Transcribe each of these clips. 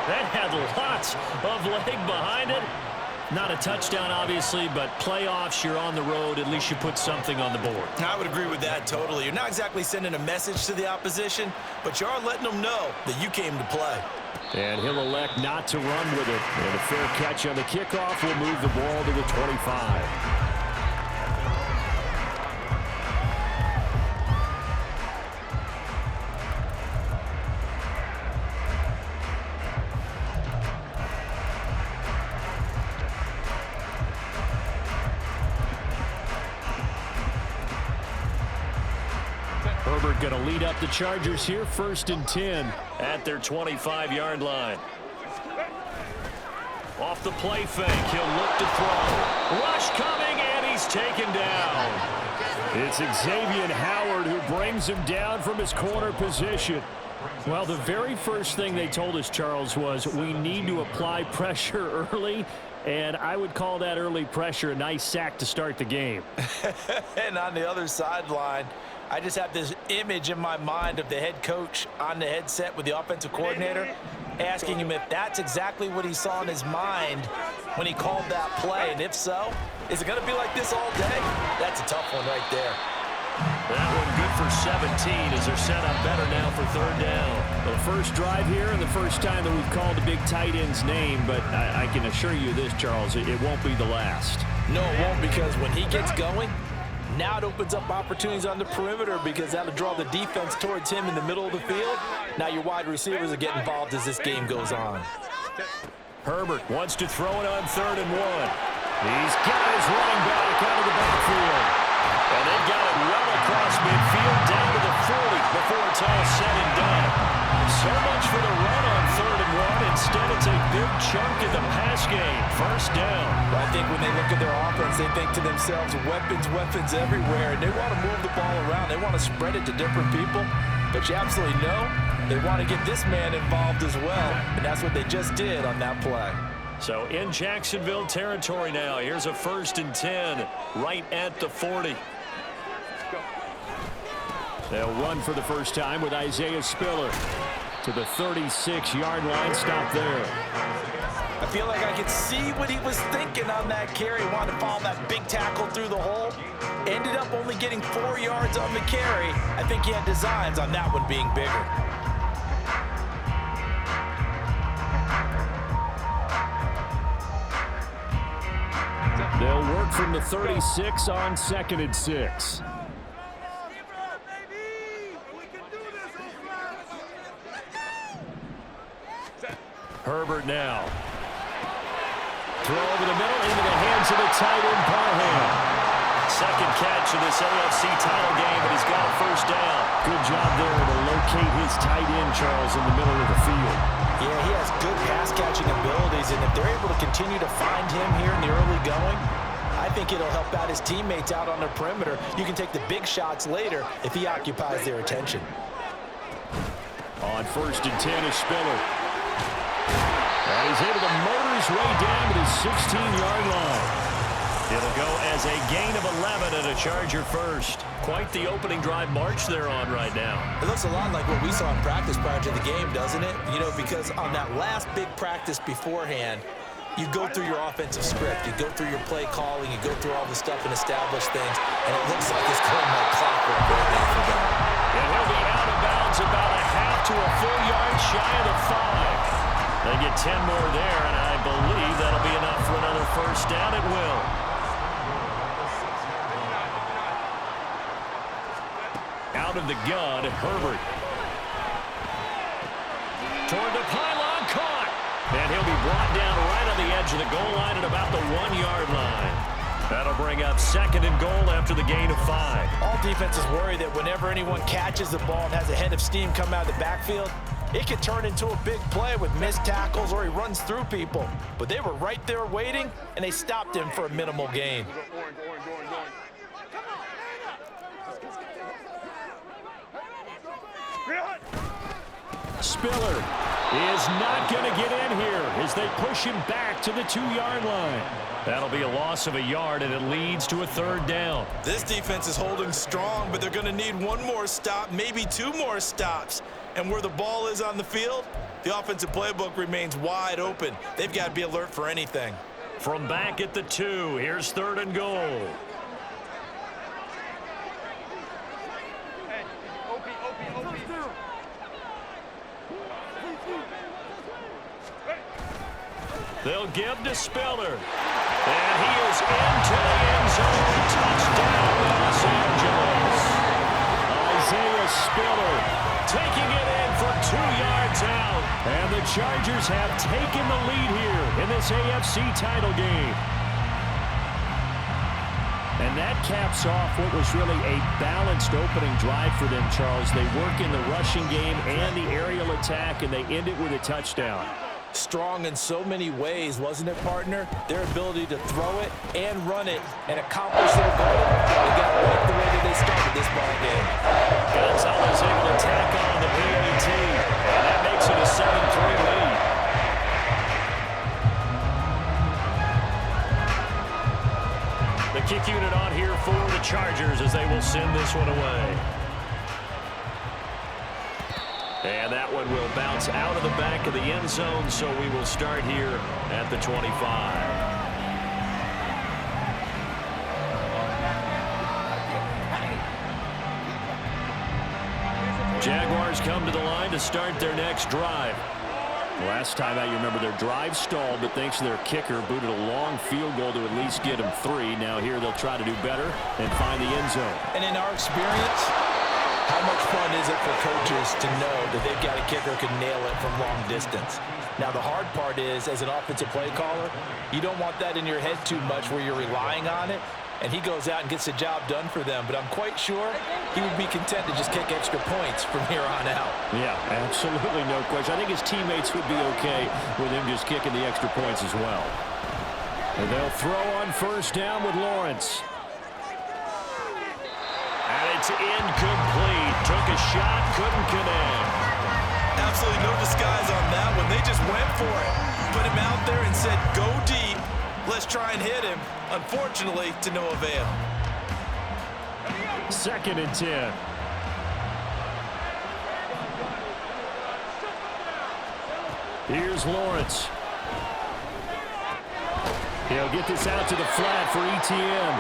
That had lots of leg behind it. Not a touchdown, obviously, but playoffs, you're on the road. At least you put something on the board. I would agree with that totally. You're not exactly sending a message to the opposition, but you are letting them know that you came to play. And he'll elect not to run with it. And a fair catch on the kickoff will move the ball to the 25. Herbert going to lead up the Chargers here, 1st and 10 at their 25-yard line. Off the play fake, he'll look to throw. Rush coming, and he's taken down. It's Xavier Howard who brings him down from his corner position. Well, the very first thing they told us, Charles, was we need to apply pressure early, and I would call that early pressure a nice sack to start the game. And on the other sideline, I just have this image in my mind of the head coach on the headset with the offensive coordinator asking him if that's exactly what he saw in his mind when he called that play. And if so, is it going to be like this all day? That's a tough one right there. That one good for 17 as they're set up better now for 3rd down. The first drive here and the first time that we've called the big tight end's name, but I can assure you this, Charles, it won't be the last. No, it won't, because when he gets going, now it opens up opportunities on the perimeter because that'll draw the defense towards him in the middle of the field. Now your wide receivers are getting involved as this game goes on. Herbert wants to throw it on 3rd and 1. He's got his running back out of the backfield. And they've got it well across midfield down to the 40 before it's all said and done. So much for the run on 3rd and 1. Instead, it's a big chunk in the pass game. 1st down. Well, I think when they look at their offense, they think to themselves, weapons everywhere. And they want to move the ball around. They want to spread it to different people. But you absolutely know they want to get this man involved as well. And that's what they just did on that play. So in Jacksonville territory now. Here's a 1st and 10 right at the 40. They'll run for the first time with Isaiah Spiller to the 36-yard line. Stop there. I feel like I could see what he was thinking on that carry. He wanted to follow that big tackle through the hole. Ended up only getting 4 yards on the carry. I think he had designs on that one being bigger. They'll work from the 36 on 2nd and 6. Herbert now. Throw over the middle into the hands of the tight end, Parham. Second catch of this AFC title game, and he's got a 1st down. Good job there to locate his tight end, Charles, in the middle of the field. Yeah, he has good pass-catching abilities, and if they're able to continue to find him here in the early going, I think it'll help out his teammates out on the perimeter. You can take the big shots later if he occupies their attention. On 1st and 10 is Spiller. And he's able to motor his way down to the 16-yard line. It'll go as a gain of 11 and a Charger first. Quite the opening drive march they're on right now. It looks a lot like what we saw in practice prior to the game, doesn't it? You know, because on that last big practice beforehand, you go through your offensive script, you go through your play calling, you go through all the stuff and establish things, and it looks like it's going like clockwork right now for them. And he'll be out of bounds about a half to a full yard shy of the 5. They get 10 more there, and I believe that'll be enough for another 1st down. It will. Out of the gun, Herbert. Toward the pylon, caught. And he'll be brought down right on the edge of the goal line at about the 1-yard line. That'll bring up 2nd and goal after the gain of 5. All defenses worry that whenever anyone catches the ball and has a head of steam come out of the backfield, it can turn into a big play with missed tackles or he runs through people. But they were right there waiting, and they stopped him for a minimal gain. Spiller is not going to get in here as they push him back to the 2-yard line. That'll be a loss of a yard, and it leads to a 3rd down. This defense is holding strong, but they're going to need one more stop, maybe 2 more stops. And where the ball is on the field, the offensive playbook remains wide open. They've got to be alert for anything. From back at the 2, here's 3rd and goal. They'll give to Spiller. And he is into the end zone. Touchdown, Los Angeles. Isaiah Spiller taking it in for 2 yards out. And the Chargers have taken the lead here in this AFC title game. And that caps off what was really a balanced opening drive for them, Charles. They work in the rushing game and the aerial attack, and they end it with a touchdown. Strong in so many ways, wasn't it, partner? Their ability to throw it and run it and accomplish their goal. They got right the way that they started this ball game. Gonzalez able to tack on the PAT, and that makes it a 7-3 lead. The kick unit on here for the Chargers as they will send this one away. And that one will bounce out of the back of the end zone, so we will start here at the 25. Jaguars come to the line to start their next drive. Last time out, you remember their drive stalled, but thanks to their kicker, booted a long field goal to at least get them 3. Now here they'll try to do better and find the end zone. And in our experience, how much fun is it for coaches to know that they've got a kicker who can nail it from long distance? Now, the hard part is, as an offensive play caller, you don't want that in your head too much where you're relying on it, and he goes out and gets the job done for them. But I'm quite sure he would be content to just kick extra points from here on out. Yeah, absolutely no question. I think his teammates would be okay with him just kicking the extra points as well. And they'll throw on 1st down with Lawrence. And it's incomplete. Took a shot, couldn't connect. Absolutely no disguise on that one. They just went for it. Put him out there and said, go deep. Let's try and hit him. Unfortunately, to no avail. 2nd and 10. Here's Lawrence. He'll get this out to the flat for ETN.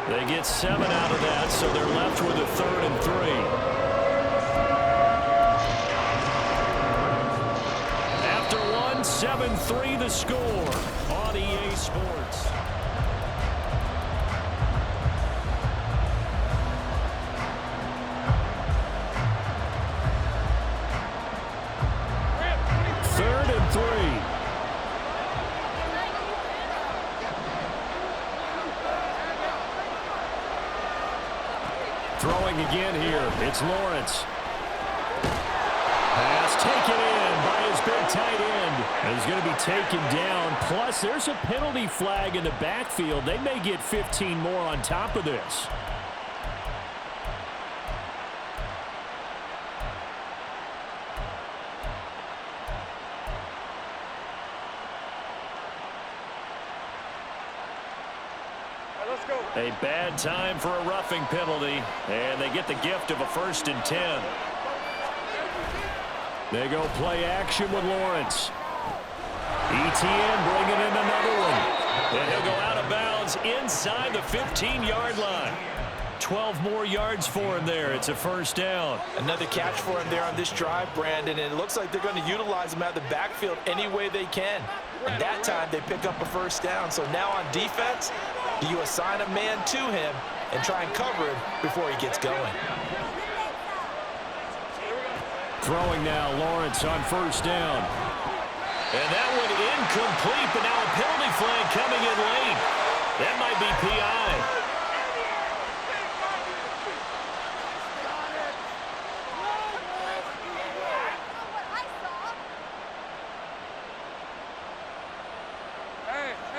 They get 7 out of that, so they're left with a 3rd and 3. After 7-3 the score on EA Sports. Third and 3. Throwing again here. It's Lawrence. Pass taken in by his big tight end. And he's going to be taken down. Plus, there's a penalty flag in the backfield. They may get 15 more on top of this. A bad time for a roughing penalty, and they get the gift of a 1st and 10. They go play action with Lawrence. ETN bringing in another one. And he'll go out of bounds inside the 15-yard line. 12 more yards for him there. It's a 1st down. Another catch for him there on this drive, Brandon, and it looks like they're going to utilize him out of the backfield any way they can. And that time they pick up a 1st down. So now on defense, do you assign a man to him and try and cover him before he gets going? Throwing now, Lawrence on 1st down. And that one incomplete, but now a penalty flag coming in late. That might be PI.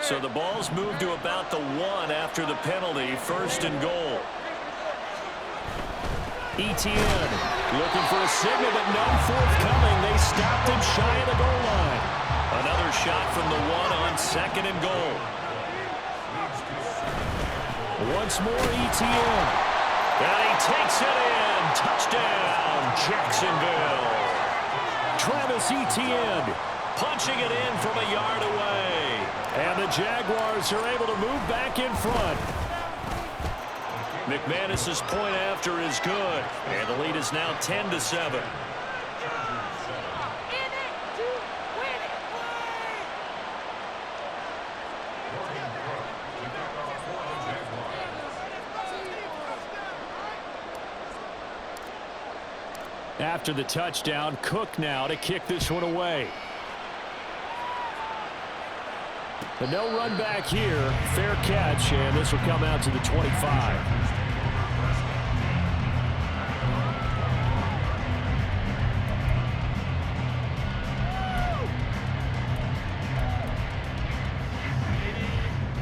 So the ball's moved to about the 1 after the penalty. 1st and goal. ETN looking for a signal, but none forthcoming. They stopped him shy of the goal line. Another shot from the 1 on 2nd and goal. Once more, ETN. And he takes it in. Touchdown, Jacksonville. Travis Etienne punching it in from a yard away. And the Jaguars are able to move back in front. McManus's point after is good. And the lead is now 10-7. After the touchdown, Cook now to kick this one away. But no run back here. Fair catch, and this will come out to the 25.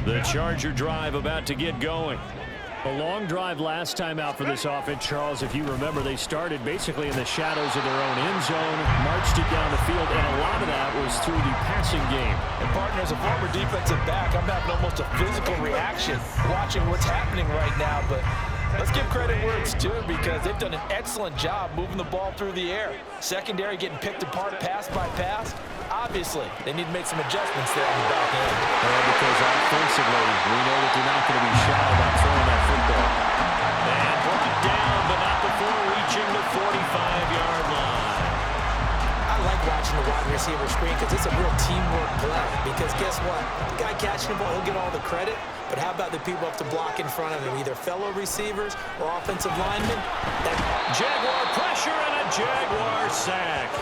The Charger drive about to get going. A long drive last time out for this offense, Charles. If you remember, they started basically in the shadows of their own end zone, marched it down the field, and a lot of that was through the passing game. And, partner, as a former defensive back, I'm having almost a physical reaction watching what's happening right now. But let's give credit where it's due, because they've done an excellent job moving the ball through the air. Secondary getting picked apart pass by pass. Obviously, they need to make some adjustments there on the back end. Well, because offensively, we know that they're not going to be shy about throwing that football. And broke it down, but not before reaching the 45-yard line. I like watching the wide receiver screen because it's a real teamwork play. Because guess what? The guy catching the ball, he'll get all the credit. But how about the people up to block in front of him, either fellow receivers or offensive linemen? Jaguar pressure and a Jaguar sack.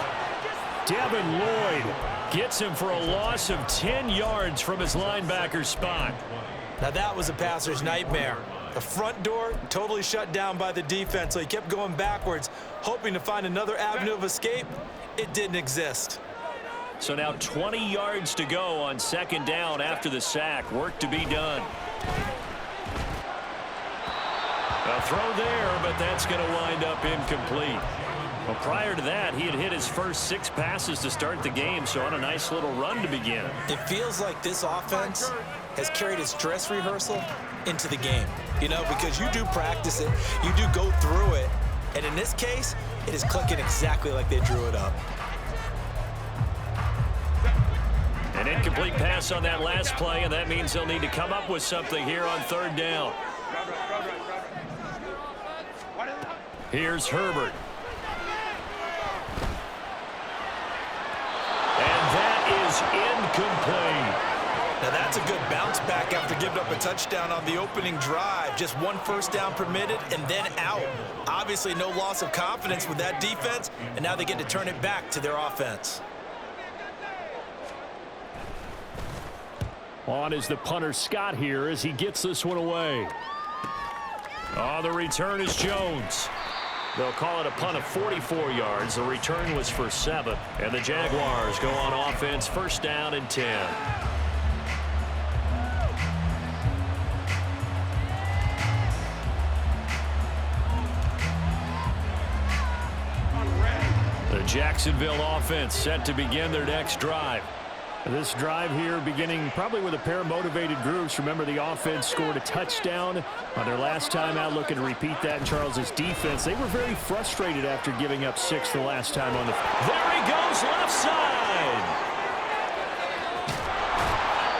Devin Lloyd gets him for a loss of 10 yards from his linebacker spot. Now that was a passer's nightmare. The front door totally shut down by the defense, so he kept going backwards, hoping to find another avenue of escape. It didn't exist. So now 20 yards to go on second down after the sack. Work to be done. A throw there, but that's going to wind up incomplete. Well, prior to that, he had hit his first 6 passes to start the game, so on a nice little run to begin. It feels like this offense has carried its dress rehearsal into the game. You know, because you do practice it, you do go through it, and in this case, it is clicking exactly like they drew it up. An incomplete pass on that last play, and that means they'll need to come up with something here on third down. Here's Herbert. Is incomplete. Now that's a good bounce back after giving up a touchdown on the opening drive. Just 1 first down permitted and then out. Obviously no loss of confidence with that defense, and now they get to turn it back to their offense. On is the punter Scott here as he gets this one away. Oh, the return is Jones. They'll call it a punt of 44 yards. The return was for 7. And the Jaguars go on offense, first down and 10. The Jacksonville offense set to begin their next drive. This drive here beginning probably with a pair of motivated groups. Remember, the offense scored a touchdown on their last time out, looking to repeat that in Charles's defense. They were very frustrated after giving up 6 the last time on the field. There he goes, left side.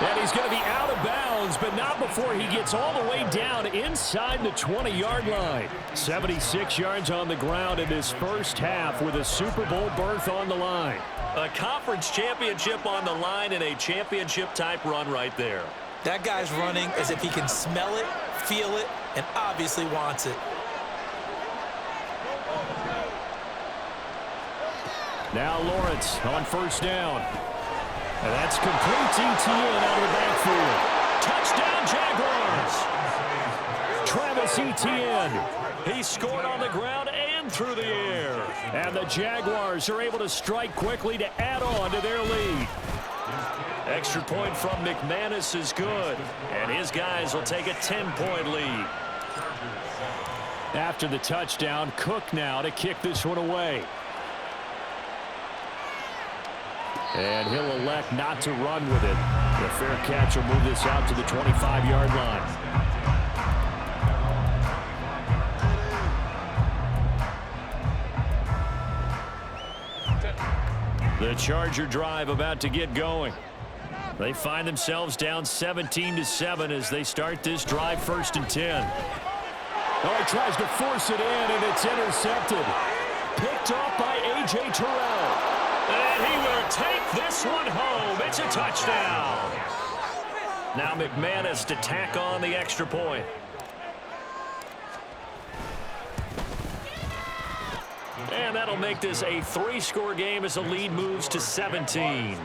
And he's going to be out of bounds, but not before he gets all the way down inside the 20-yard line. 76 yards on the ground in his first half with a Super Bowl berth on the line. A conference championship on the line and a championship-type run right there. That guy's running as if he can smell it, feel it, and obviously wants it. Now Lawrence on first down. And that's complete to Etienne out of the backfield. Touchdown, Jaguars! Travis Etienne. He scored on the ground and through the air. And the Jaguars are able to strike quickly to add on to their lead. Extra point from McManus is good. And his guys will take a 10-point lead. After the touchdown, Cook now to kick this one away. And he'll elect not to run with it. The fair catch will move this out to the 25-yard line. The Charger drive about to get going. They find themselves down 17-7 as they start this drive 1st and 10. Oh, he tries to force it in, and it's intercepted. Picked off by A.J. Terrell. And he will take this one home. It's a touchdown. Now McManus to tack on the extra point. And that'll make this a 3-score game as the lead moves to 17.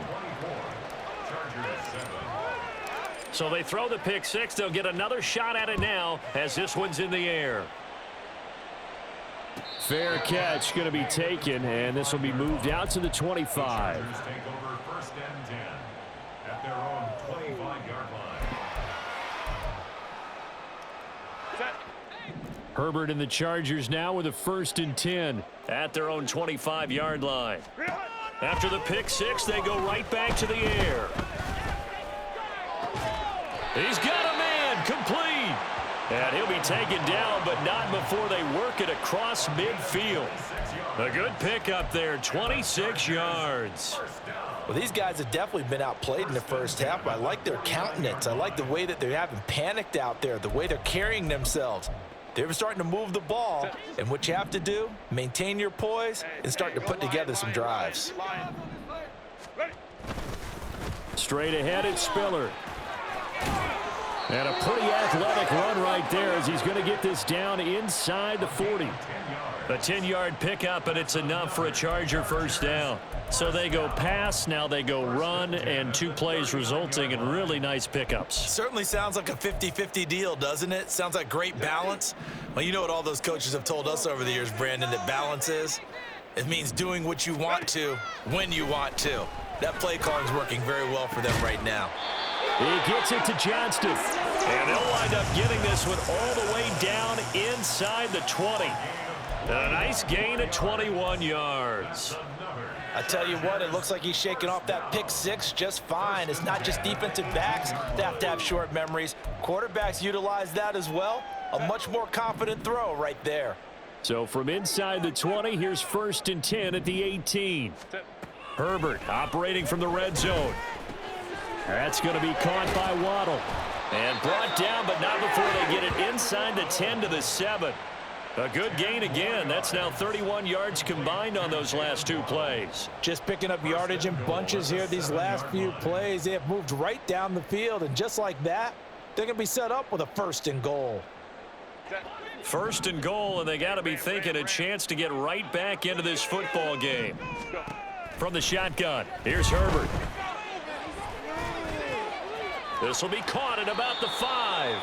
So they throw the pick six. They'll get another shot at it now as this one's in the air. Fair catch going to be taken, and this will be moved out to the 25. Herbert and the Chargers now with a 1st and 10 at their own 25-yard line. After the pick six, they go right back to the air. He's got a man, complete. And he'll be taken down, but not before they work it across midfield. A good pickup there, 26 yards. Well, these guys have definitely been outplayed in the first half, but I like their countenance. I like the way that they're having panicked out there, the way they're carrying themselves. They're starting to move the ball, and what you have to do, maintain your poise and start to put together some drives. Straight ahead, it's Spiller. And a pretty athletic run right there as he's going to get this down inside the 40. A 10-yard pickup, and it's enough for a Charger 1st down. So they go pass, now they go run, and 2 plays resulting in really nice pickups. Certainly sounds like a 50-50 deal, doesn't it? Sounds like great balance. Well, you know what all those coaches have told us over the years, Brandon, that balance is? It means doing what you want to when you want to. That play calling is working very well for them right now. He gets it to Johnston. And they'll wind up getting this one all the way down inside the 20. A nice gain of 21 yards. I tell you what, it looks like he's shaking off that pick six just fine. It's not just defensive backs that have to have short memories. Quarterbacks utilize that as well. A much more confident throw right there. So from inside the 20, here's 1st and 10 at the 18. Herbert operating from the red zone. That's going to be caught by Waddle. And brought down, but not before they get it inside the 10 to the 7. A good gain again. That's now 31 yards combined on those last 2 plays. Just picking up yardage in bunches here these last few plays. They have moved right down the field, and just like that, they're going to be set up with a 1st and goal. 1st and goal, and they got to be thinking a chance to get right back into this football game. From the shotgun, here's Herbert. This will be caught at about the 5.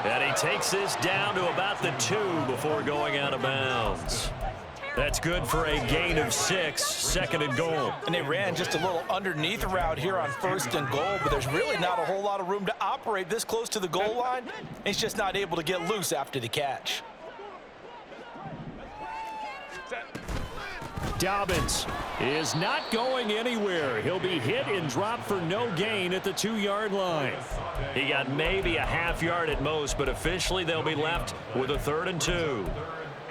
And he takes this down to about the 2 before going out of bounds. That's good for a gain of 6, 2nd and goal. And they ran just a little underneath route here on 1st and goal, but there's really not a whole lot of room to operate this close to the goal line. He's just not able to get loose after the catch. Dobbins is not going anywhere. He'll be hit and dropped for no gain at the 2-yard line. He got maybe a half yard at most, but officially they'll be left with a 3rd and 2.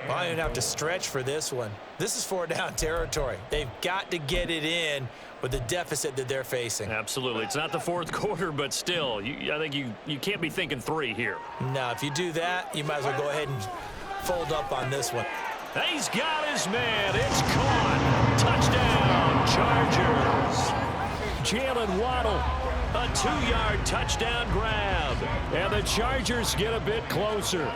Well, I didn't have to stretch for this one. This is 4-down territory. They've got to get it in with the deficit that they're facing. Absolutely. It's not the 4th quarter, but still, I think you can't be thinking 3 here. No, if you do that, you might as well go ahead and fold up on this one. He's got his man. It's caught. Touchdown, Chargers. Jalen Waddle, a 2-yard touchdown grab. And the Chargers get a bit closer.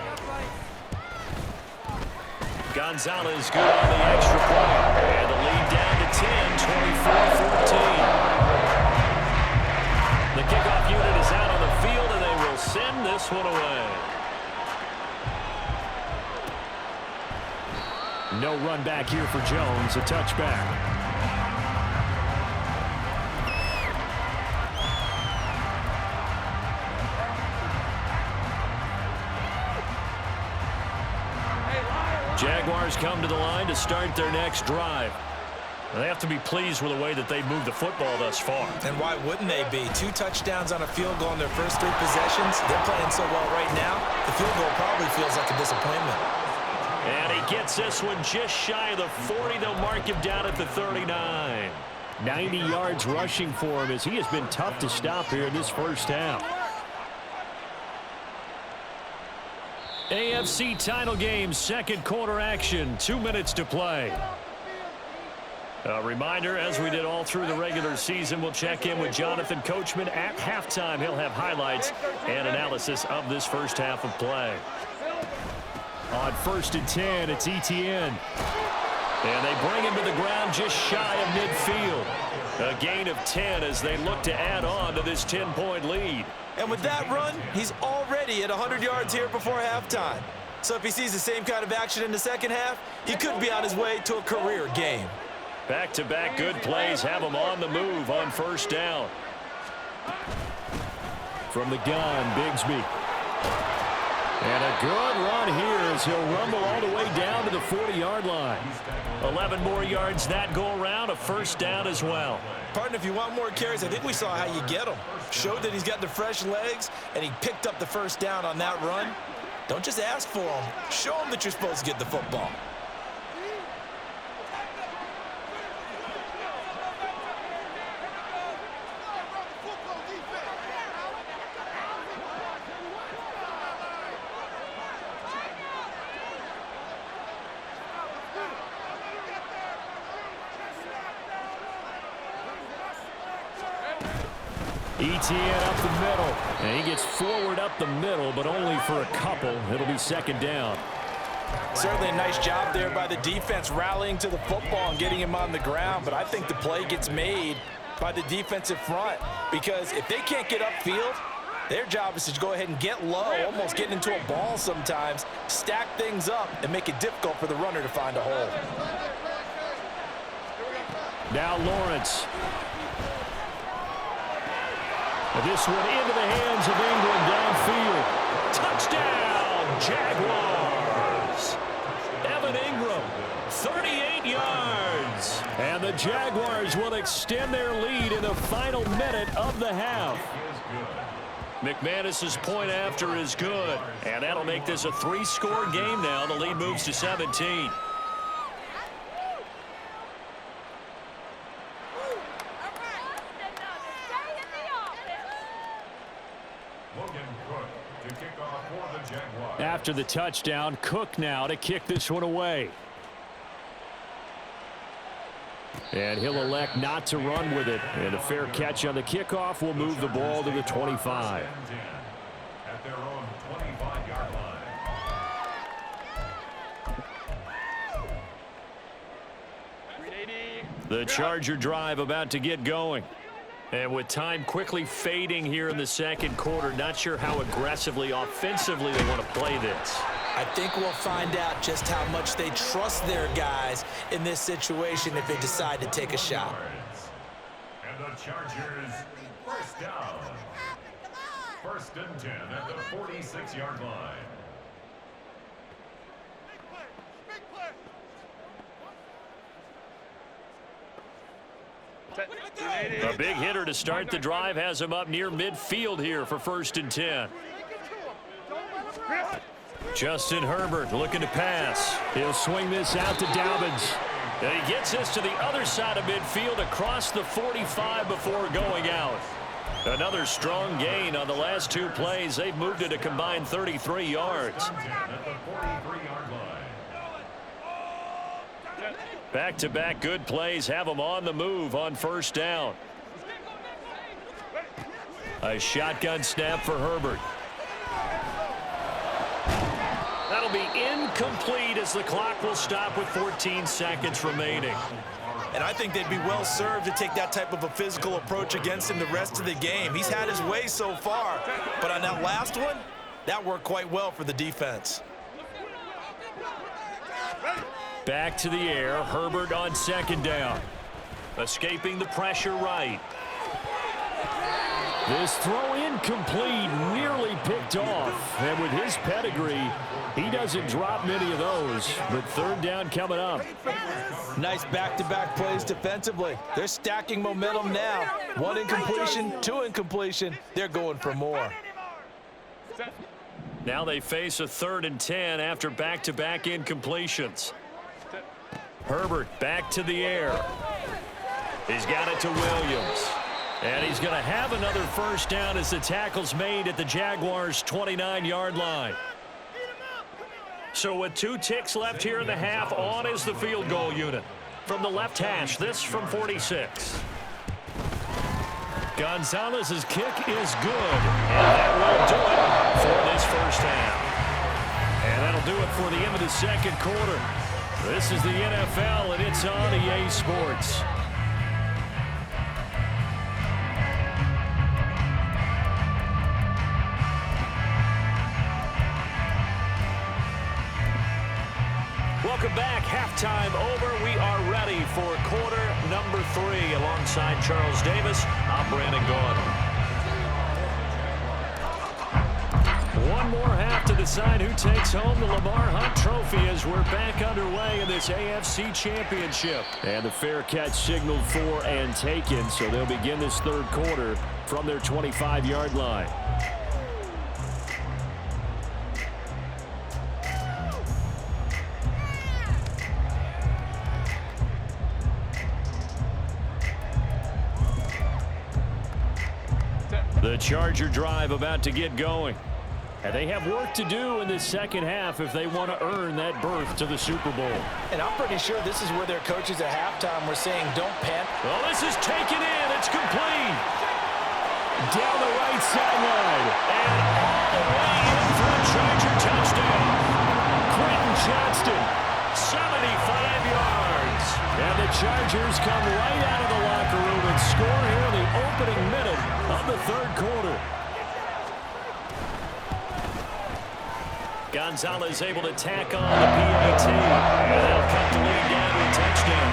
Gonzalez good on the extra point. And the lead down to 10, 24-14. The kickoff unit is out on the field, and they will send this one away. No run back here for Jones, a touchback. Jaguars come to the line to start their next drive. They have to be pleased with the way that they've moved the football thus far. And why wouldn't they be? 2 touchdowns on a field goal in their first 3 possessions. They're playing so well right now, the field goal probably feels like a disappointment. And he gets this one just shy of the 40. They'll mark him down at the 39. 90 yards rushing for him as he has been tough to stop here in this first half. AFC title game, second quarter action, 2 minutes to play. A reminder, as we did all through the regular season, we'll check in with Jonathan Coachman at halftime. He'll have highlights and analysis of this first half of play. On 1st and 10, it's Etienne. And they bring him to the ground just shy of midfield. A gain of 10 as they look to add on to this 10-point lead. And with that run, he's already at 100 yards here before halftime. So if he sees the same kind of action in the second half, he could be on his way to a career game. Back-to-back good plays have him on the move on first down. From the gun, Bigsby. And a good run here as he'll rumble all the way down to the 40-yard line. 11 more yards that go around, a first down as well. Partner, if you want more carries, I think we saw how you get them. Showed that he's got the fresh legs, and he picked up the first down on that run. Don't just ask for them. Show them that you're supposed to get the football. Etienne up the middle, and he gets forward up the middle, but only for a couple. It'll be second down. Certainly a nice job there by the defense rallying to the football and getting him on the ground, but I think the play gets made by the defensive front because if they can't get upfield, their job is to go ahead and get low, almost getting into a ball sometimes, stack things up, and make it difficult for the runner to find a hole. Now Lawrence. This one into the hands of Ingram downfield. Touchdown, Jaguars. Evan Ingram, 38 yards. And the Jaguars will extend their lead in the final minute of the half. McManus's point after is good. And that'll make this a 3-score game now. The lead moves to 17. After the touchdown, Cook now to kick this one away. And he'll elect not to run with it. And a fair catch on the kickoff will move the ball to the 25. At their own 25-yard line. The Charger drive about to get going. And with time quickly fading here in the second quarter, not sure how aggressively, offensively they want to play this. I think we'll find out just how much they trust their guys in this situation if they decide to take a shot. And the Chargers, first down. 1st and 10 at the 46-yard line. A big hitter to start the drive has him up near midfield here for 1st and 10. Justin Herbert looking to pass. He'll swing this out to Dobbins. And he gets this to the other side of midfield across the 45 before going out. Another strong gain on the last 2 plays. They've moved it a combined 33 yards. Back-to-back good plays have them on the move on first down. A shotgun snap for Herbert. That'll be incomplete as the clock will stop with 14 seconds remaining. And I think they'd be well served to take that type of a physical approach against him the rest of the game. He's had his way so far, but on that last one, that worked quite well for the defense. Back to the air, Herbert on second down. Escaping the pressure right. This throw incomplete, nearly picked off. And with his pedigree, he doesn't drop many of those. But third down coming up. Nice back-to-back plays defensively. They're stacking momentum now. 1 incompletion, 2 incompletion. They're going for more. Now they face a 3rd and 10 after back-to-back incompletions. Herbert back to the air. He's got it to Williams. And he's going to have another first down as the tackle's made at the Jaguars' 29-yard line. So with 2 ticks left here in the half, on is the field goal unit. From the left hash, this from 46. Gonzalez's kick is good. And that will do it for this first half. And that'll do it for the end of the second quarter. This is the NFL, and it's on EA Sports. Welcome back. Halftime over. We are ready for quarter number 3. Alongside Charles Davis, I'm Brandon Gaudin. One more half to decide who takes home the Lamar Hunt Trophy as we're back underway in this AFC Championship. And the fair catch signaled for and taken, so they'll begin this third quarter from their 25-yard line. The Charger drive about to get going. And they have work to do in this second half if they want to earn that berth to the Super Bowl. And I'm pretty sure this is where their coaches at halftime were saying, don't panic. Well, this is taken in. It's complete. Down the right sideline. And all the way in for a Charger touchdown. Quentin Johnston, 75 yards. And the Chargers come right out of the locker room and score here in the opening minute of the third quarter. Gonzalez able to tack on the PAT. And they'll cut the lead down to a touchdown.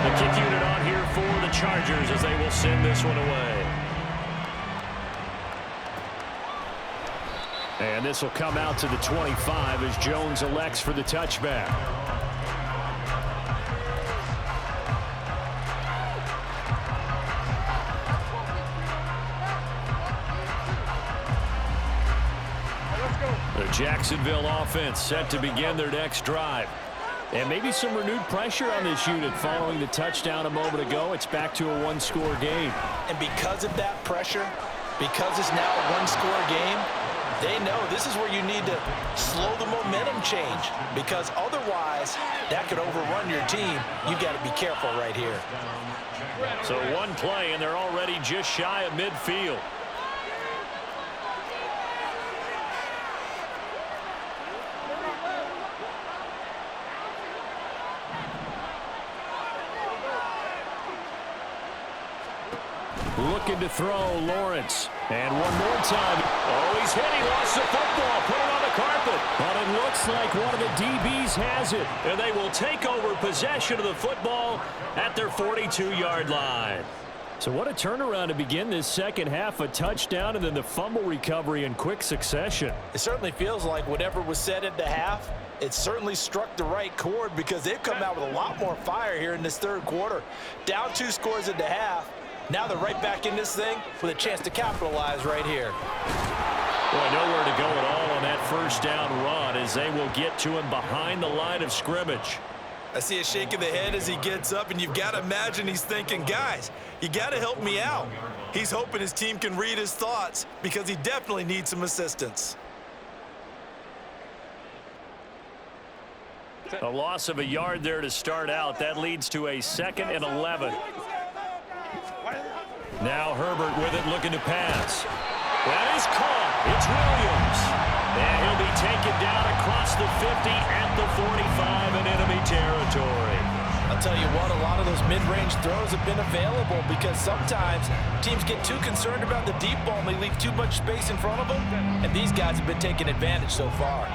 The kick unit on here for the Chargers as they will send this one away. And this will come out to the 25 as Jones elects for the touchback. The Jacksonville offense set to begin their next drive. And maybe some renewed pressure on this unit following the touchdown a moment ago. It's back to a one-score game. And because of that pressure, because it's now a one-score game, they know this is where you need to slow the momentum change, because otherwise that could overrun your team. You've got to be careful right here. So one play, and they're already just shy of midfield. Looking to throw, Lawrence. And one more time. Oh, he's hit. He lost the football. Put it on the carpet. But it looks like one of the DBs has it. And they will take over possession of the football at their 42-yard line. So what a turnaround to begin this second half. A touchdown and then the fumble recovery in quick succession. It certainly feels like whatever was said at the half, it certainly struck the right chord, because they've come out with a lot more fire here in this third quarter. Down 2 scores at the half. Now they're right back in this thing with a chance to capitalize right here. Boy, nowhere to go at all on that first down run as they will get to him behind the line of scrimmage. I see a shake of the head as he gets up, and you've got to imagine he's thinking, guys, you got to help me out. He's hoping his team can read his thoughts, because he definitely needs some assistance. A loss of a yard there to start out. That leads to a 2nd and 11. Now Herbert with it, looking to pass. That is caught. It's Williams. And he'll be taken down across the 50 at the 45 in enemy territory. I'll tell you what, a lot of those mid-range throws have been available, because sometimes teams get too concerned about the deep ball and they leave too much space in front of them. And these guys have been taking advantage so far.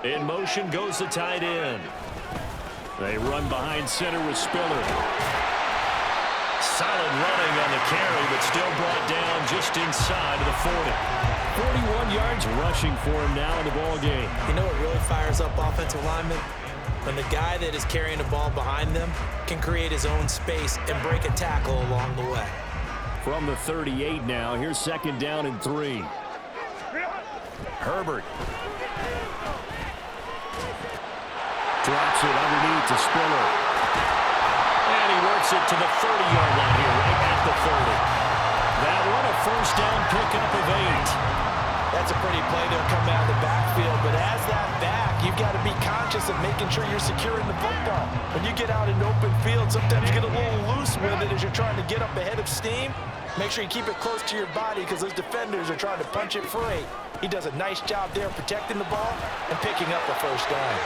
In motion goes the tight end. They run behind center with Spiller. Solid running on the carry, but still brought down just inside of the 40. 41 yards rushing for him now in the ball game. You know what really fires up offensive linemen? When the guy that is carrying the ball behind them can create his own space and break a tackle along the way. From the 38 now, here's 2nd down and 3. Herbert. Drops it underneath to Spiller. And he works it to the 30-yard line here, right at the 30. That one, a first down pickup of 8. That's a pretty play there coming out of the backfield, but as that back, you've got to be conscious of making sure you're securing the football. When you get out in open field, sometimes you get a little loose with it as you're trying to get up ahead of steam. Make sure you keep it close to your body because those defenders are trying to punch it free. He does a nice job there protecting the ball and picking up a first down.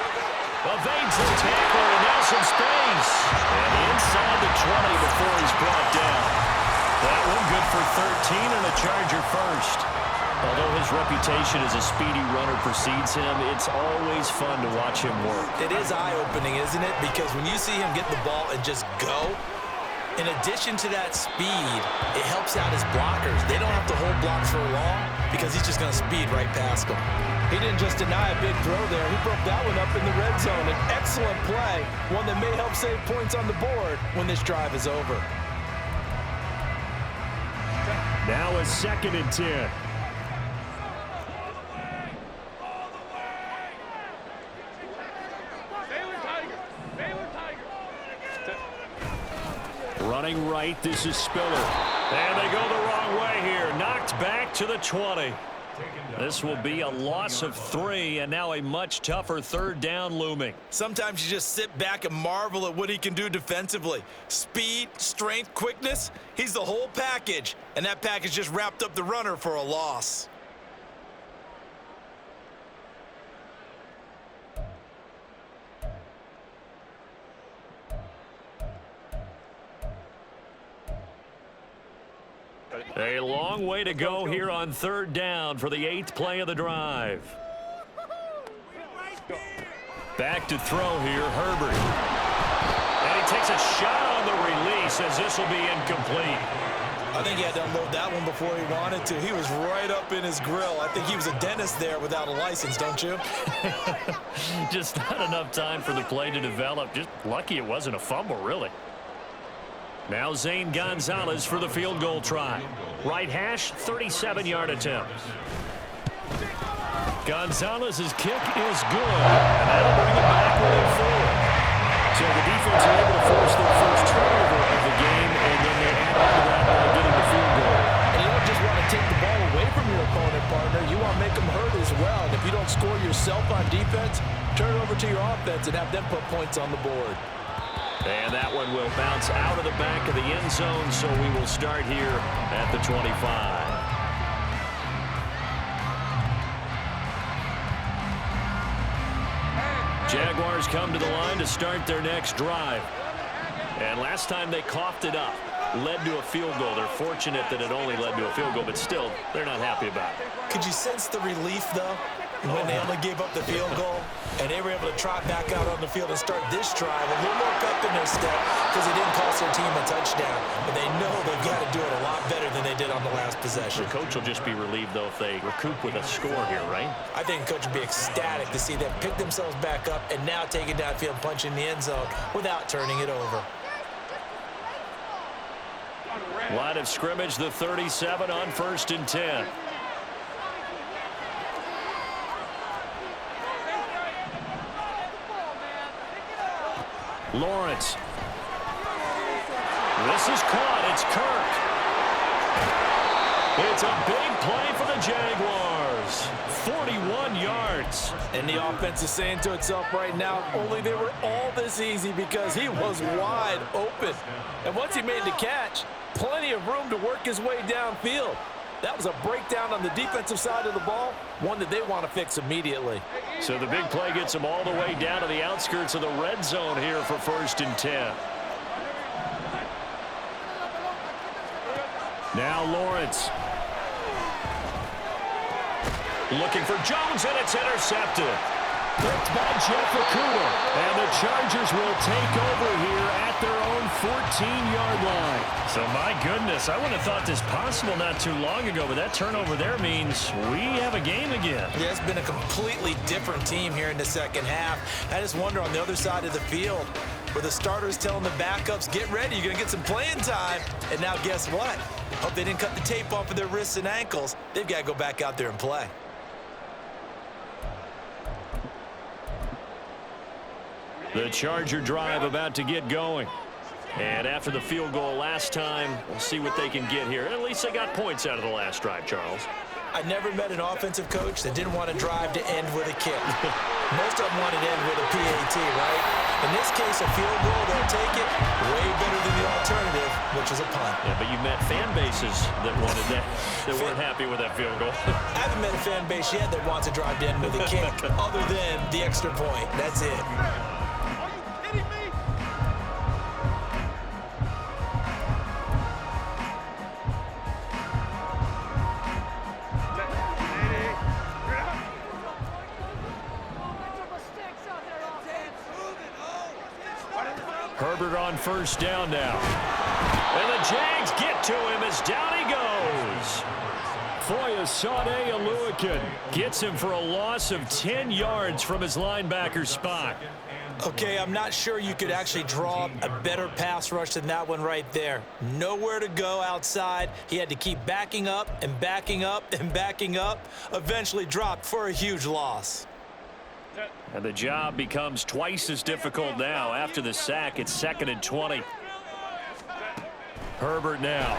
Evades the tackler and now some space. And inside the 20 before he's brought down. That one good for 13 and a Charger first. Although his reputation as a speedy runner precedes him, it's always fun to watch him work. It is eye-opening, isn't it? Because when you see him get the ball and just go, in addition to that speed, it helps out his blockers. They don't have to hold blocks for long because he's just going to speed right past them. He didn't just deny a big throw there. He broke that one up in the red zone. An excellent play, one that may help save points on the board when this drive is over. Now a 2nd and 10. Running right, this is Spiller. And they go the wrong way here. Knocked back to the 20. This will be a loss of 3, and now a much tougher 3rd down looming. Sometimes you just sit back and marvel at what he can do defensively. Speed, strength, quickness, he's the whole package. And that package just wrapped up the runner for a loss. A long way to go here on 3rd down for the 8th play of the drive. Back to throw here, Herbert. And he takes a shot on the release as this will be incomplete. I think he had to unload that one before he wanted to. He was right up in his grill. I think he was a dentist there without a license, don't you? Just not enough time for the play to develop. Just lucky it wasn't a fumble, really. Now Zane Gonzalez for the field goal try. Right hash, 37-yard attempt. Gonzalez's kick is good, and that'll bring it back within 4. So the defense are able to force their first turnover of the game, and then they add on to that by getting the field goal. And you don't just want to take the ball away from your opponent, partner. You want to make them hurt as well. And if you don't score yourself on defense, turn it over to your offense and have them put points on the board. And that one will bounce out of the back of the end zone, so we will start here at the 25. Jaguars come to the line to start their next drive. And last time they coughed it up, led to a field goal. They're fortunate that it only led to a field goal, but still, they're not happy about it. Could you sense the relief, though, when they only gave up the field goal and they were able to trot back out on the field and start this drive a little more pep in their step because it didn't cost their team a touchdown. But they know they've got to do it a lot better than they did on the last possession. The coach will just be relieved, though, if they recoup with a score here, right? I think the coach would be ecstatic to see them pick themselves back up and now take it downfield and punch in the end zone without turning it over. Line of scrimmage, the 37 on 1st and 10. Lawrence. This is caught. It's Kirk. It's a big play for the Jaguars. 41 yards. And the offense is saying to itself right now, only they were all this easy because he was wide open. And once he made the catch, plenty of room to work his way downfield. That was a breakdown on the defensive side of the ball, one that they want to fix immediately. So the big play gets them all the way down to the outskirts of the red zone here for 1st and 10. Now Lawrence. Looking for Jones, and it's intercepted. Picked by Jeff Okudah. And the Chargers will take over here at their own 14-yard line. So, my goodness, I wouldn't have thought this possible not too long ago, but that turnover there means we have a game again. Yeah, it's been a completely different team here in the second half. I just wonder on the other side of the field, where the starters telling the backups, get ready, you're going to get some playing time. And now guess what? Hope they didn't cut the tape off of their wrists and ankles. They've got to go back out there and play. The Charger drive about to get going. And after the field goal last time, we'll see what they can get here. At least they got points out of the last drive, Charles. I never met an offensive coach that didn't want to drive to end with a kick. Most of them want to end with a PAT, right? In this case, a field goal, they'll take it way better than the alternative, which is a punt. Yeah, but you met fan bases that wanted that, that weren't happy with that field goal. I haven't met a fan base yet that wants to drive to end with a kick other than the extra point. That's it. Herbert on first down now. And the Jags get to him as down he goes. Foyesade Oluokun gets him for a loss of 10 yards from his linebacker spot. Okay, I'm not sure you could actually draw a better pass rush than that one right there. Nowhere to go outside. He had to keep backing up and backing up and backing up. Eventually dropped for a huge loss. And the job becomes twice as difficult now. After the sack, it's 2nd and 20. Herbert now.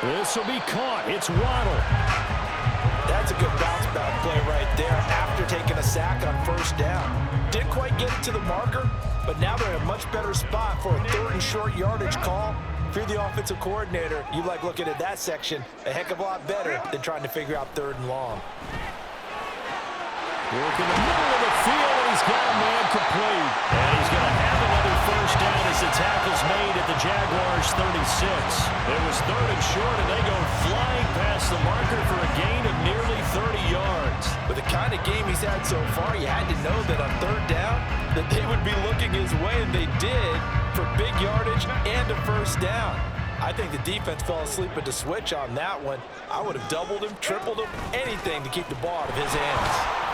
This will be caught. It's Waddle. That's a good bounce back play right there after taking a sack on first down. Didn't quite get it to the marker, but now they're in a much better spot for a 3rd and short yardage call. If you're the offensive coordinator, you like looking at that section a heck of a lot better than trying to figure out 3rd and long. Work in the middle of the field, and he's got a man complete. And he's going to have another first down as the tackle's made at the Jaguars' 36. It was 3rd and short, and they go flying past the marker for a gain of nearly 30 yards. With the kind of game he's had so far, you had to know that on 3rd down that they would be looking his way, and they did for big yardage and a first down. I think the defense fell asleep at the switch on that one. I would have doubled him, tripled him, anything to keep the ball out of his hands.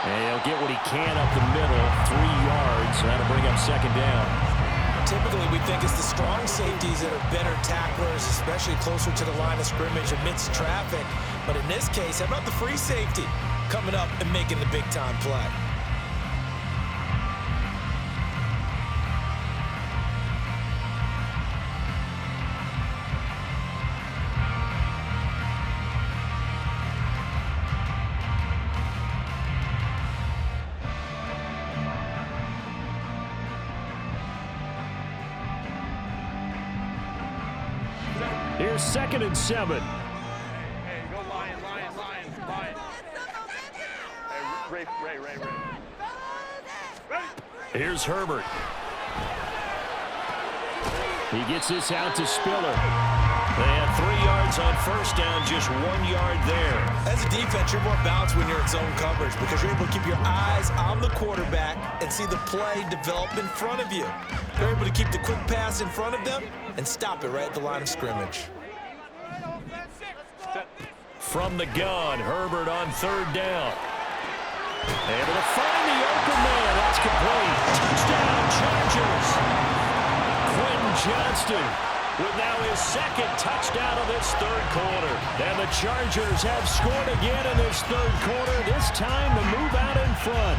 And he'll get what he can up the middle, 3 yards. That'll bring up 2nd down. Typically, we think it's the strong safeties that are better tacklers, especially closer to the line of scrimmage amidst traffic. But in this case, how about the free safety coming up and making the big-time play? Here's 2nd and 7. Hey, go Lion. Hey, Ray. Here's Herbert. He gets this out to Spiller. They have 3 yards on first down, just 1 yard there. As a defense, you're more balanced when you're in zone coverage because you're able to keep your eyes on the quarterback and see the play develop in front of you. You're able to keep the quick pass in front of them and stop it right at the line of scrimmage. From the gun, Herbert on 3rd down. Able to find the open man. That's complete. Touchdown, Chargers. Quentin Johnston with now his 2nd touchdown of this 3rd quarter. And the Chargers have scored again in this 3rd quarter, this time to move out in front.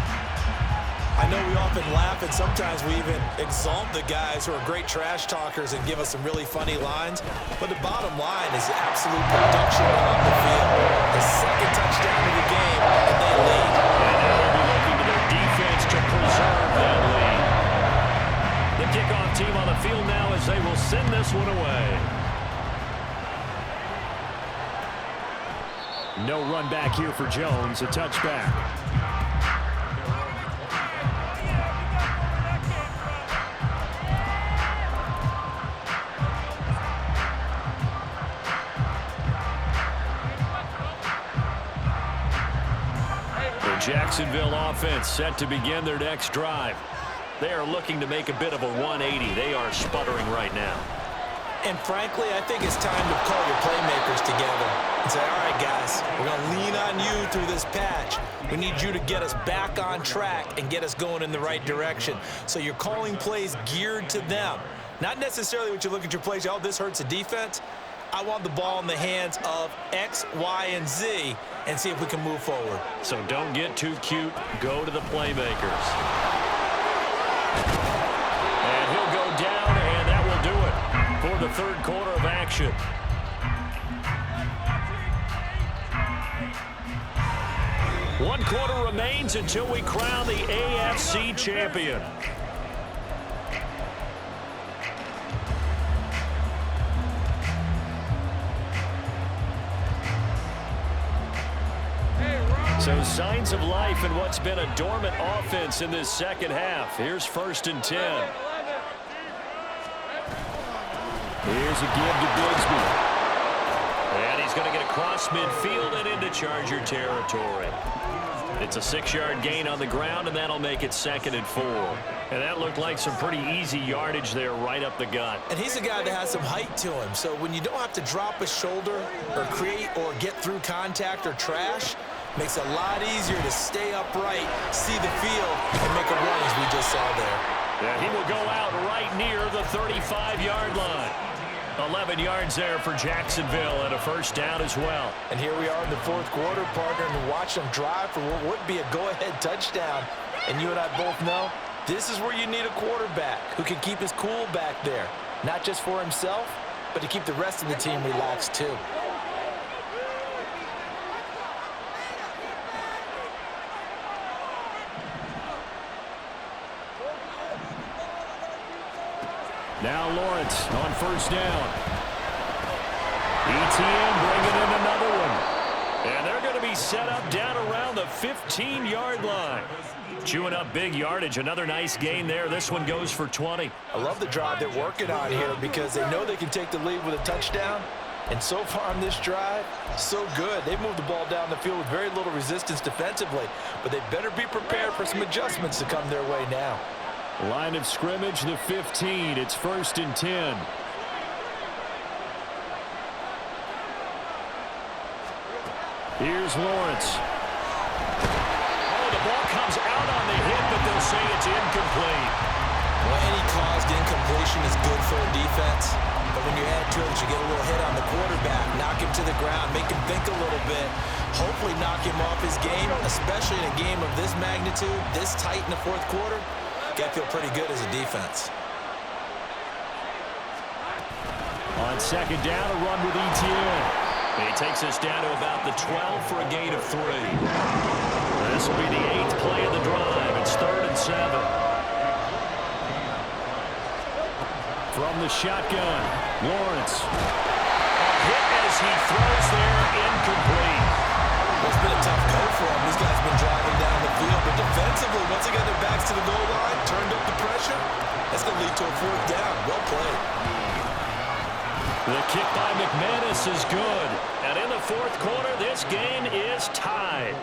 I know we often laugh and sometimes we even exalt the guys who are great trash talkers and give us some really funny lines. But the bottom line is absolute production on the field. The 2nd touchdown of the game, and they lead. And now they'll be looking to their defense to preserve that lead. The kickoff team on the field now as they will send this one away. No run back here for Jones, a touchback. Jacksonville offense set to begin their next drive. They are looking to make a bit of a 180. They are sputtering right now. And frankly, I think it's time to call your playmakers together and say, all right, guys, we're going to lean on you through this patch. We need you to get us back on track and get us going in the right direction. So you're calling plays geared to them. Not necessarily what you look at your plays, oh, this hurts the defense. I want the ball in the hands of X, Y, and Z and see if we can move forward. So don't get too cute. Go to the playmakers. And he'll go down, and that will do it for the third quarter of action. One quarter remains until we crown the AFC champion. So signs of life in what's been a dormant offense in this second half. Here's 1st and 10. Here's a give to Bigsby. And he's going to get across midfield and into Charger territory. It's a 6-yard gain on the ground, and that'll make it 2nd and 4. And that looked like some pretty easy yardage there right up the gut. And he's a guy that has some height to him. So when you don't have to drop a shoulder or create or get through contact or trash, makes it a lot easier to stay upright, see the field, and make a run as we just saw there. Yeah, he will go out right near the 35-yard line. 11 yards there for Jacksonville and a 1st down as well. And here we are in the 4th quarter, partner, and watch them drive for what would be a go-ahead touchdown. And you and I both know this is where you need a quarterback who can keep his cool back there, not just for himself, but to keep the rest of the team relaxed too. Now Lawrence on 1st down. ETN bringing in another one. And they're going to be set up down around the 15-yard line. Chewing up big yardage. Another nice gain there. This one goes for 20. I love the drive they're working on here because they know they can take the lead with a touchdown. And so far on this drive, so good. They've moved the ball down the field with very little resistance defensively. But they better be prepared for some adjustments to come their way now. Line of scrimmage, the 15. It's 1st and 10. Here's Lawrence. Oh, the ball comes out on the hit, but they'll say it's incomplete. Well, any caused incompletion is good for a defense. But when you add to it, you get a little hit on the quarterback, knock him to the ground, make him think a little bit, hopefully knock him off his game, especially in a game of this magnitude, this tight in the 4th quarter. Got to feel pretty good as a defense. On 2nd down, a run with ETN. He takes us down to about the 12 for a gain of 3. This will be the 8th play of the drive. It's 3rd and 7. From the shotgun, Lawrence. A hit as he throws there, incomplete. Well, it's been a tough go for him. These guys have been driving down the field. But defensively, once they got their backs to the goal line, turned up the pressure, that's going to lead to a 4th down. Well played. The kick by McManus is good. And in the 4th quarter, this game is tied.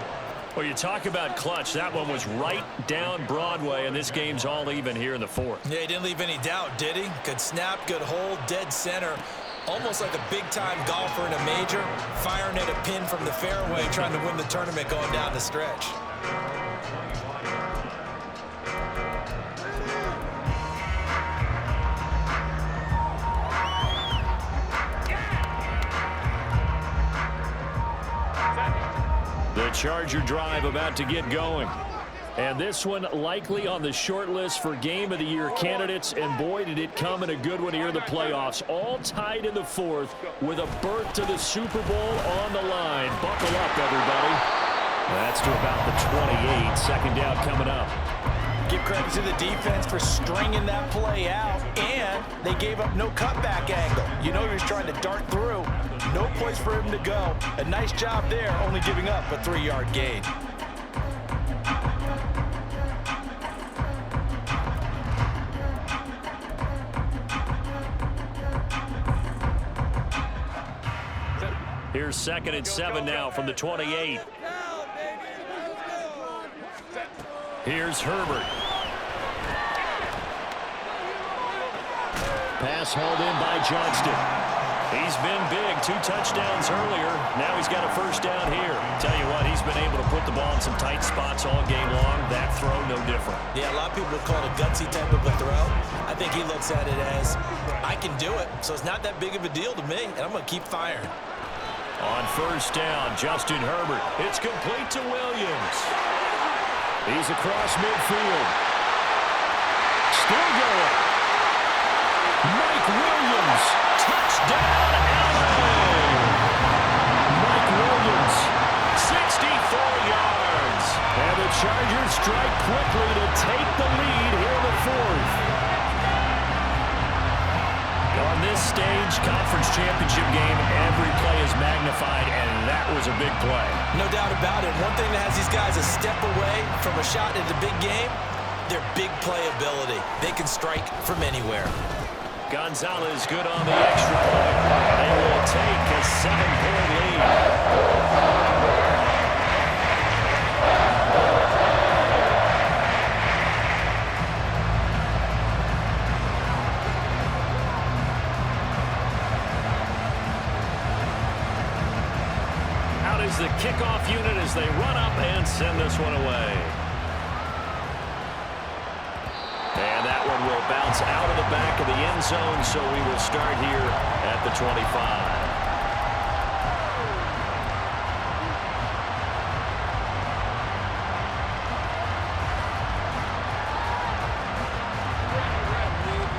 Well, you talk about clutch. That one was right down Broadway, and this game's all even here in the 4th. Yeah, he didn't leave any doubt, did he? Good snap, good hold, dead center. Almost like a big-time golfer in a major, firing at a pin from the fairway, trying to win the tournament going down the stretch. The Charger drive about to get going. And this one likely on the short list for Game of the Year candidates. And boy, did it come in a good one here in the playoffs. All tied in the 4th with a berth to the Super Bowl on the line. Buckle up, everybody. That's to about the 28. 2nd down coming up. Give credit to the defense for stringing that play out, and they gave up no cutback angle. You know he was trying to dart through. No place for him to go. A nice job there, only giving up a 3-yard gain. Here's 2nd and 7 now from the 28. Here's Herbert. Pass hauled in by Johnston. He's been big. 2 touchdowns earlier. Now he's got a 1st down here. Tell you what, he's been able to put the ball in some tight spots all game long. That throw, no different. Yeah, a lot of people would call it a gutsy type of a throw. I think he looks at it as, I can do it, so it's not that big of a deal to me, and I'm going to keep firing. On 1st down, Justin Herbert. It's complete to Williams. He's across midfield. Still going. Mike Williams. Touchdown, LA. Mike Williams, 64 yards. And the Chargers strike quickly to take the lead here in the fourth. On this stage, conference championship game, every play is magnified, and that was a big play. No doubt about it. One thing that has these guys a step away from a shot at the big game, their big play ability. They can strike from anywhere. Gonzalez good on the extra point. They will take a 7-point lead. Out is the kickoff unit as they run up and send this one away. And that one will bounce out of the back of the end zone, so we will start here at the 25.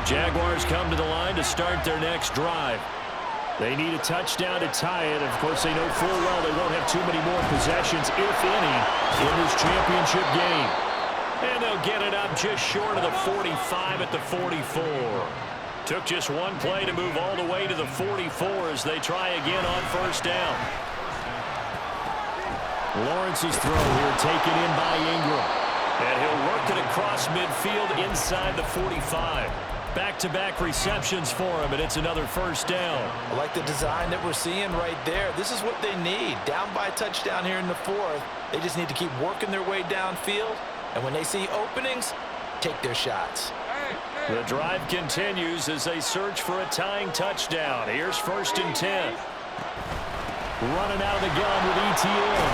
Jaguars come to the line to start their next drive. They need a touchdown to tie it. Of course, they know full well they won't have too many more possessions, if any, in this championship game. And they'll get it up just short of the 45 at the 44. Took just one play to move all the way to the 44 as they try again on first down. Lawrence's throw here taken in by Ingram. And he'll work it across midfield inside the 45. Back-to-back receptions for him, and it's another first down. I like the design that we're seeing right there. This is what they need. Down by a touchdown here in the fourth. They just need to keep working their way downfield. And when they see openings, take their shots. The drive continues as they search for a tying touchdown. Here's 1st and 10. Running out of the gun with ETN.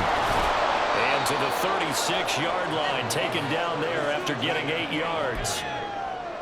And to the 36-yard line, taken down there after getting 8 yards.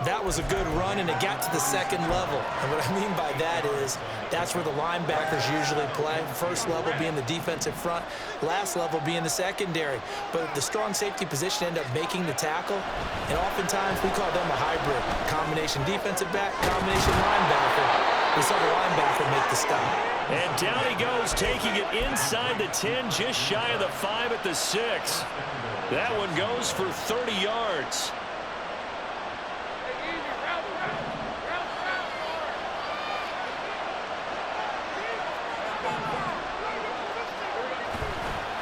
That was a good run, and it got to the second level. And what I mean by that is that's where the linebackers usually play. First level being the defensive front, last level being the secondary. But the strong safety position ended up making the tackle, and oftentimes we call them a hybrid. Combination defensive back, combination linebacker. We saw the linebacker make the stop. And down he goes, taking it inside the 10, just shy of the 5 at the 6. That one goes for 30 yards.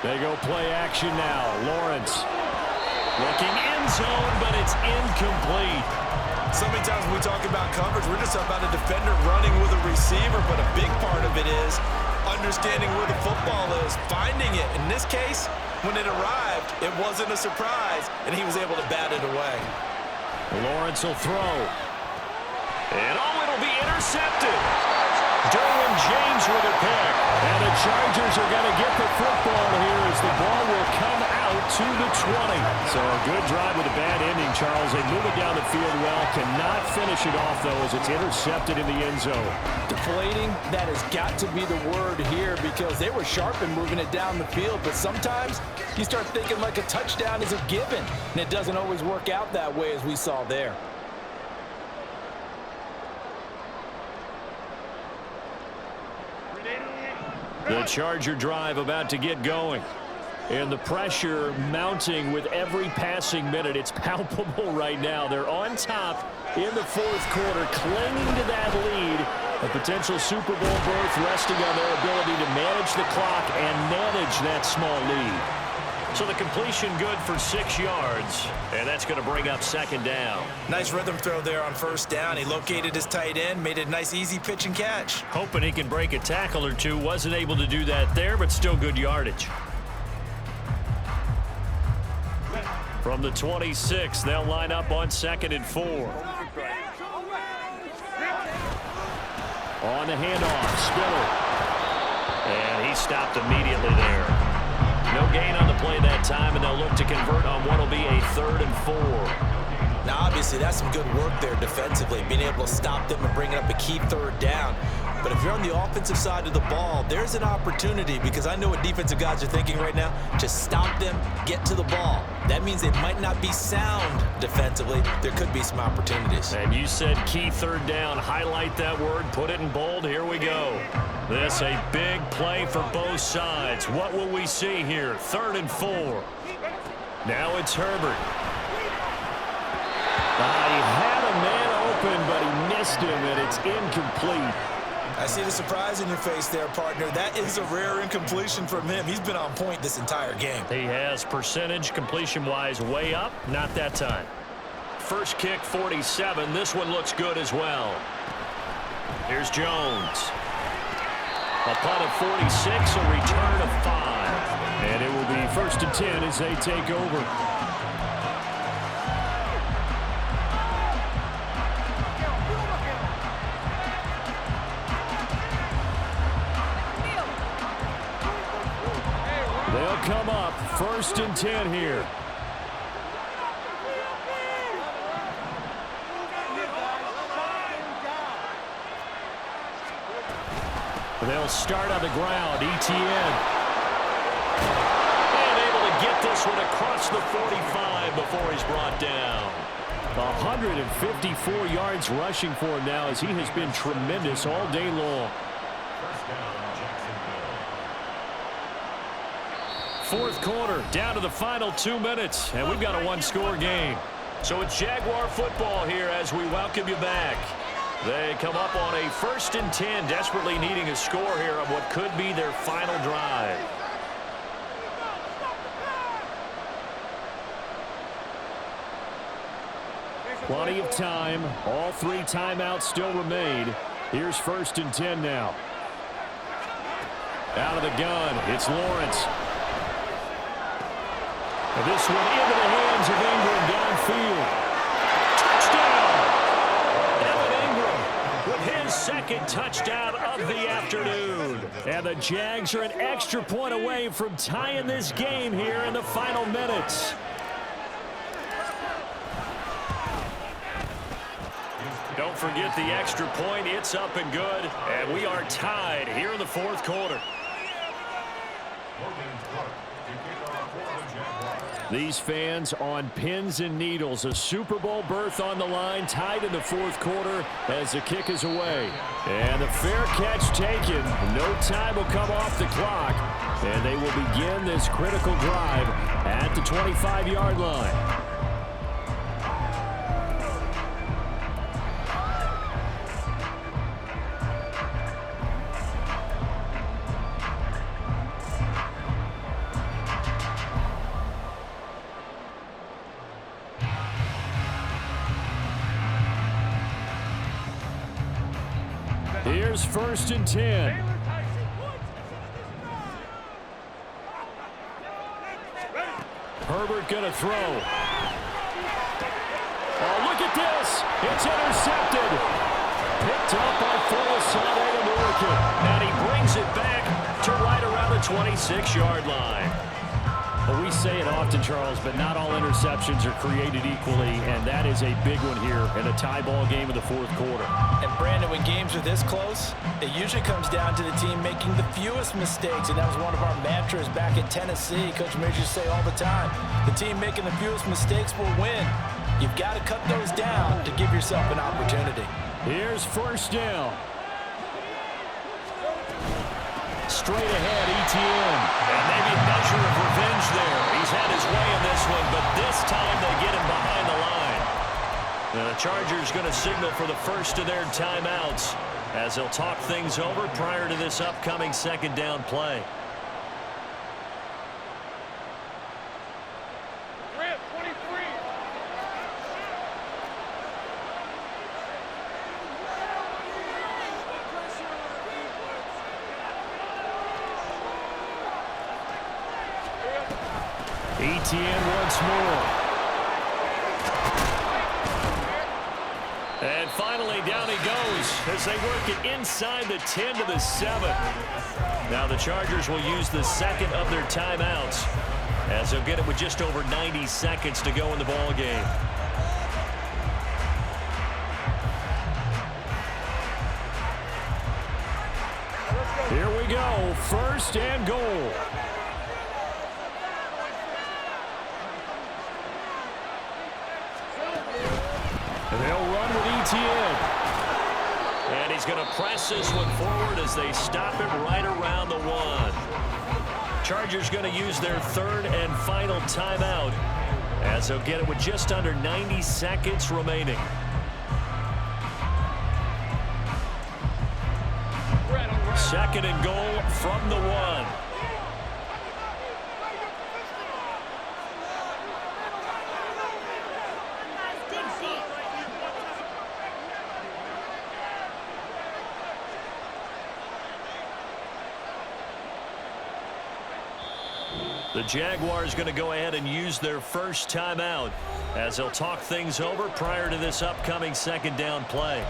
They go play action now. Lawrence looking end zone, but it's incomplete. So many times when we talk about coverage, we're just about a defender running with a receiver, but a big part of it is understanding where the football is, finding it. In this case, when it arrived, it wasn't a surprise, and he was able to bat it away. Lawrence will throw. And it'll be intercepted. Derwin James with a pick. And the Chargers are going to get the football here as the ball will come out to the 20. So a good drive with a bad ending, Charles. They move it down the field well. Cannot finish it off, though, as it's intercepted in the end zone. Deflating, that has got to be the word here because they were sharp in moving it down the field. But sometimes you start thinking like a touchdown is a given. And it doesn't always work out that way as we saw there. The Charger drive about to get going. And the pressure mounting with every passing minute. It's palpable right now. They're on top in the fourth quarter, clinging to that lead. A potential Super Bowl berth resting on their ability to manage the clock and manage that small lead. So the completion good for 6 yards, and that's going to bring up second down. Nice rhythm throw there on first down. He located his tight end, made it a nice easy pitch and catch. Hoping he can break a tackle or two. Wasn't able to do that there, but still good yardage. From the 26, they'll line up on 2nd and 4. On the handoff, Spiller. And he stopped immediately there. No gain on the play that time, and they'll look to convert on what will be a 3rd and 4. Now, obviously, Obviously, that's some good work there defensively, being able to stop them and bring it up a key third down. But if you're on the offensive side of the ball, there's an opportunity, because I know what defensive guys are thinking right now. Just stop them, get to the ball. That means they might not be sound defensively. There could be some opportunities. And you said key third down. Highlight that word, put it in bold. Here we go. This a big play for both sides. What will we see here? 3rd and 4. Now it's Herbert. He had a man open, but he missed him, and it's incomplete. I see the surprise in your face there, partner. That is a rare incompletion from him. He's been on point this entire game. He has percentage completion-wise way up. Not that time. First kick, 47. This one looks good as well. Here's Jones. A punt of 46, a return of 5. And it will be 1st and 10 as they take over. They'll come up 1st and 10 here. They'll start on the ground. ETN. And able to get this one across the 45 before he's brought down. 154 yards rushing for him now, as he has been tremendous all day long. 4th quarter, down to the final 2 minutes, and we've got a 1-score game. So it's Jaguar football here as we welcome you back. They come up on a 1st and 10, desperately needing a score here on what could be their final drive. Plenty of time. All 3 timeouts still remain. Here's 1st and 10 now. Out of the gun, it's Lawrence. And this one into the hands of Ingram downfield. Touchdown! Evan Ingram with his 2nd touchdown of the afternoon. And the Jags are an extra point away from tying this game here in the final minutes. Don't forget the extra point. It's up and good. And we are tied here in the 4th quarter. These fans on pins and needles. A Super Bowl berth on the line, tied in the 4th quarter as the kick is away. And the fair catch taken. No time will come off the clock. And they will begin this critical drive at the 25-yard line. Here's 1st and 10. Herbert gonna throw. Oh, look at this. It's intercepted. Picked up by Foyesade. And he brings it back to right around the 26-yard line. Well, we say it often, Charles, but not all interceptions are created equally, and that is a big one here in a tie ball game in the 4th quarter. And Brandon, when games are this close, it usually comes down to the team making the fewest mistakes, and that was one of our mantras back in Tennessee. Coach Major say all the time, the team making the fewest mistakes will win. You've got to cut those down to give yourself an opportunity. Here's 1st down. Straight ahead, ETN. And maybe a measure of revenge there. He's had his way in this one, but this time they get him behind the line. The Chargers going to signal for the first of their timeouts as they'll talk things over prior to this upcoming 2nd down play. ETN once more. And finally, down he goes as they work it inside the 10 to the 7. Now the Chargers will use the 2nd of their timeouts as they'll get it with just over 90 seconds to go in the ball game. first and goal. And they'll run with ETN. And he's going to press this one forward as they stop it right around the 1. Chargers going to use their third and final timeout as they'll get it with just under 90 seconds remaining. Second and goal from the 1. The Jaguars going to go ahead and use their first timeout as they'll talk things over prior to this upcoming second down play.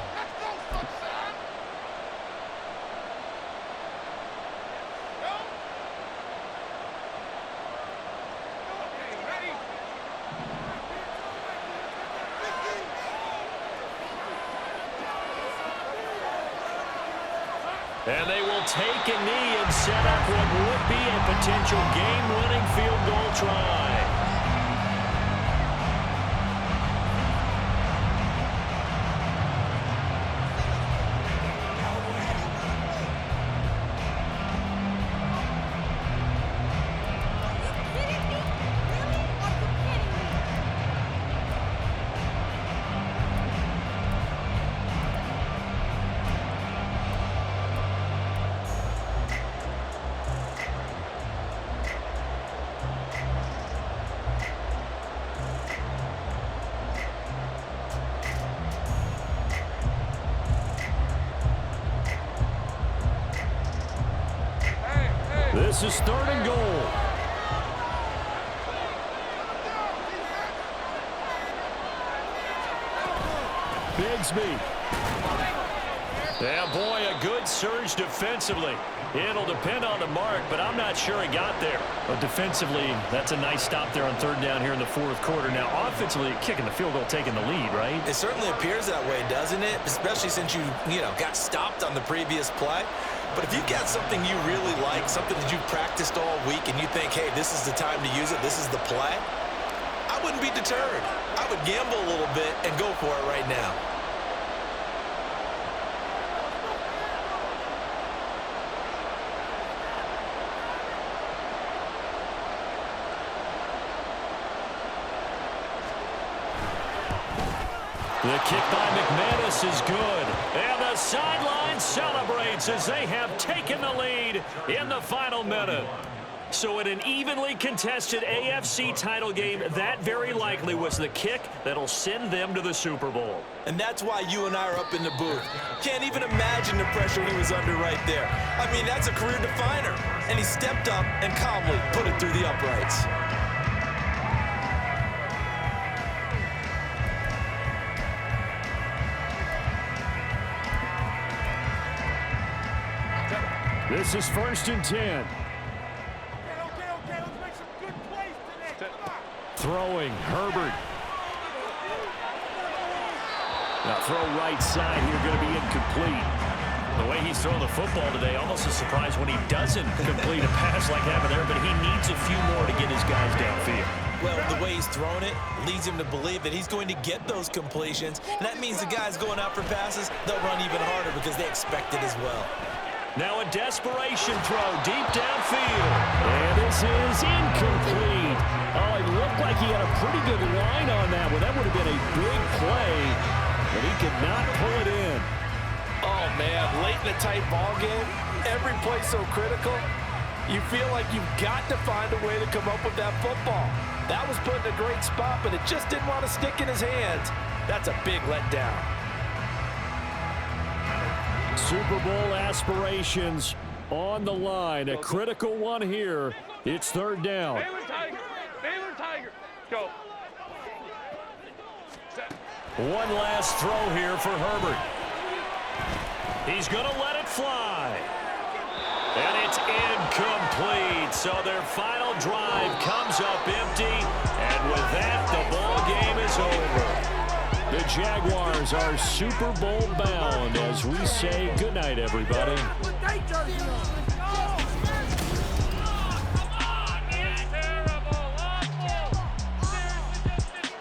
And they will take a knee and set up what would be a potential game-winning field goal try. This is third and goal. Bigsby. Yeah, boy, a good surge defensively. It'll depend on the mark, but I'm not sure he got there. But defensively, that's a nice stop there on third down here in the fourth quarter. Now, offensively, kicking the field goal, taking the lead, right? It certainly appears that way, doesn't it? Especially since you got stopped on the previous play. But if you've got something you really like, something that you've practiced all week, and you think, hey, this is the time to use it, this is the play, I wouldn't be deterred. I would gamble a little bit and go for it right now. The kick by McManus is good. And the sideline celebrates as they have taken the lead in the final minute. So in an evenly contested AFC title game, that very likely was the kick that'll send them to the Super Bowl. And that's why you and I are up in the booth. Can't even imagine the pressure he was under right there. I mean, that's a career definer. And he stepped up and calmly put it through the uprights. This is first and 10. Okay, let's make some good plays today. Come on. Throwing, Herbert. Now throw right side here, going to be incomplete. The way he's throwing the football today, almost a surprise when he doesn't complete a pass like that there, but he needs a few more to get his guys downfield. Well, the way he's thrown it leads him to believe that he's going to get those completions. And that means the guys going out for passes, they'll run even harder because they expect it as well. Now a desperation throw deep downfield. And this is incomplete. Oh, it looked like he had a pretty good line on that one. That would have been a big play, but he could not pull it in. Oh, man, late in a tight ball game, every play so critical, you feel like you've got to find a way to come up with that football. That was put in a great spot, but it just didn't want to stick in his hands. That's a big letdown. Super Bowl aspirations on the line. A critical one here. It's third down. Baylor Tiger. Baylor Tiger. Go. Set. One last throw here for Herbert. He's going to let it fly. And it's incomplete. So their final drive comes up empty. And with that, the ball game is over. The Jaguars are Super Bowl bound as we say goodnight, everybody.